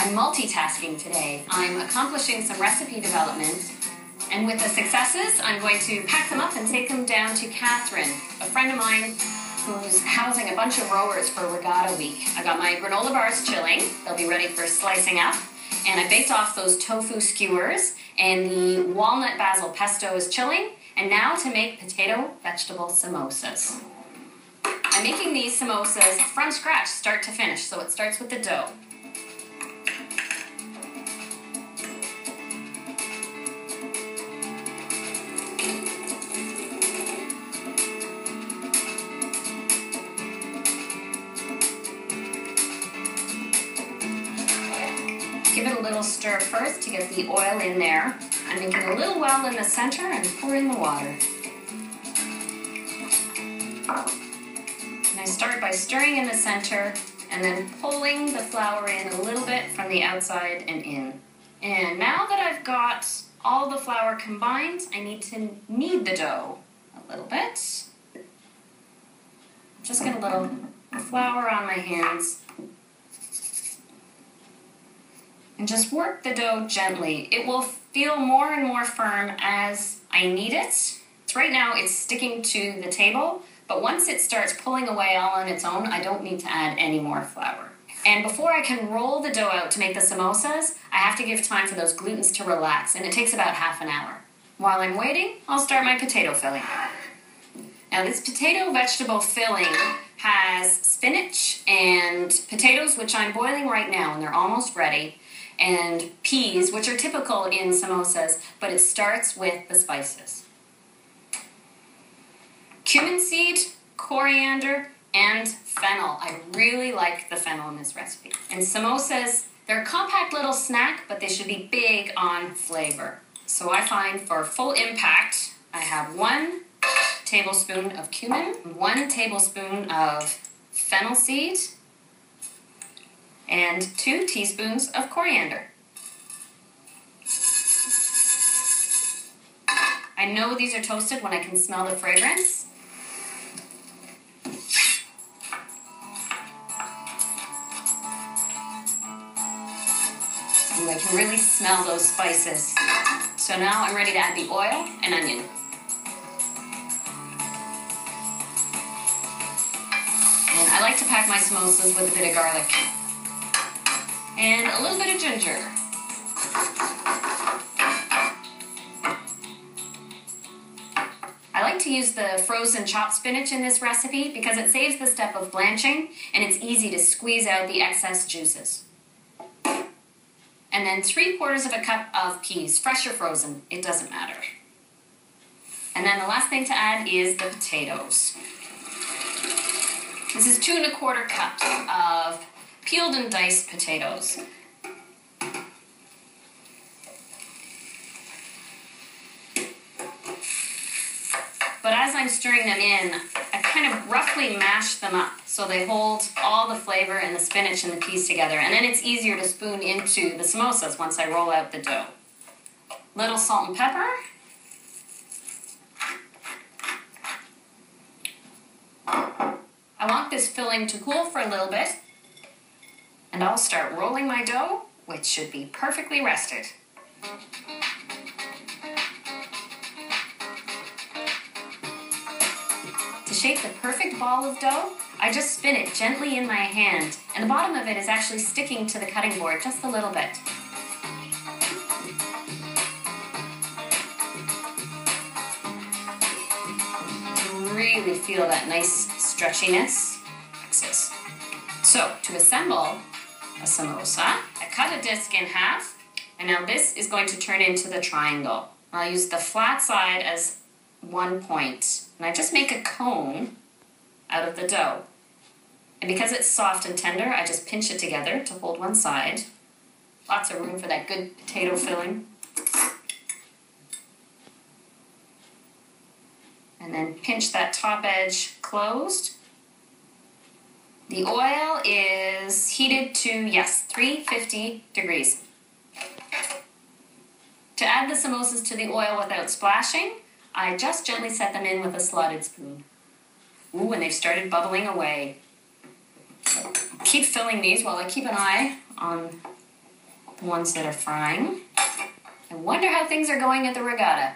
I'm multitasking today. I'm accomplishing some recipe development, and with the successes, I'm going to pack them up and take them down to Catherine, a friend of mine who's housing a bunch of rowers for Regatta Week. I got my granola bars chilling. They'll be ready for slicing up. And I baked off those tofu skewers, and the walnut basil pesto is chilling. And now to make potato vegetable samosas. I'm making these samosas from scratch, start to finish, so it starts with the dough. Give it a little stir first to get the oil in there. I'm making a little well in the center and pour in the water. And I start by stirring in the center and then pulling the flour in a little bit from the outside and in. And now that I've got all the flour combined, I need to knead the dough a little bit. Just get a little flour on my hands. And just work the dough gently. It will feel more and more firm as I knead it. Right now it's sticking to the table, but once it starts pulling away all on its own, I don't need to add any more flour. And before I can roll the dough out to make the samosas, I have to give time for those glutens to relax, and it takes about half an hour. While I'm waiting, I'll start my potato filling. Now this potato vegetable filling has spinach and potatoes, which I'm boiling right now, and they're almost ready, and peas, which are typical in samosas, but it starts with the spices. Cumin seed, coriander, and fennel. I really like the fennel in this recipe. And samosas, they're a compact little snack, but they should be big on flavor. So I find for full impact, I have 1 tablespoon of cumin, 1 tablespoon of fennel seed, and 2 teaspoons of coriander. I know these are toasted when I can smell the fragrance. And I can really smell those spices. So now I'm ready to add the oil and onion. And I like to pack my samosas with a bit of garlic. And a little bit of ginger. I like to use the frozen chopped spinach in this recipe because it saves the step of blanching and it's easy to squeeze out the excess juices. And then 3/4 of a cup of peas, fresh or frozen, it doesn't matter. And then the last thing to add is the potatoes. This is 2 1/4 cups of peeled and diced potatoes. But as I'm stirring them in, I kind of roughly mash them up so they hold all the flavor and the spinach and the peas together. And then it's easier to spoon into the samosas once I roll out the dough. Little salt and pepper. I want this filling to cool for a little bit. And I'll start rolling my dough, which should be perfectly rested. To shape the perfect ball of dough, I just spin it gently in my hand, and the bottom of it is actually sticking to the cutting board just a little bit. Really feel that nice stretchiness. So, to assemble a samosa, I cut a disc in half, and now this is going to turn into the triangle. I'll use the flat side as 1 point, and I just make a cone out of the dough. And because it's soft and tender, I just pinch it together to hold one side. Lots of room for that good potato filling. And then pinch that top edge closed. The oil is heated to, yes, 350 degrees. To add the samosas to the oil without splashing, I just gently set them in with a slotted spoon. Ooh, and they've started bubbling away. Keep filling these while I keep an eye on the ones that are frying. I wonder how things are going at the regatta.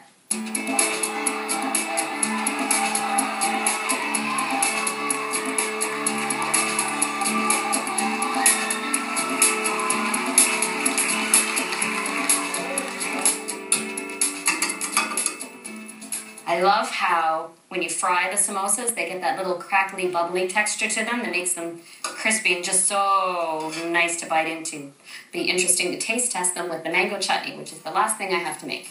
I love how when you fry the samosas, they get that little crackly, bubbly texture to them that makes them crispy and just so nice to bite into. Be interesting to taste test them with the mango chutney, which is the last thing I have to make.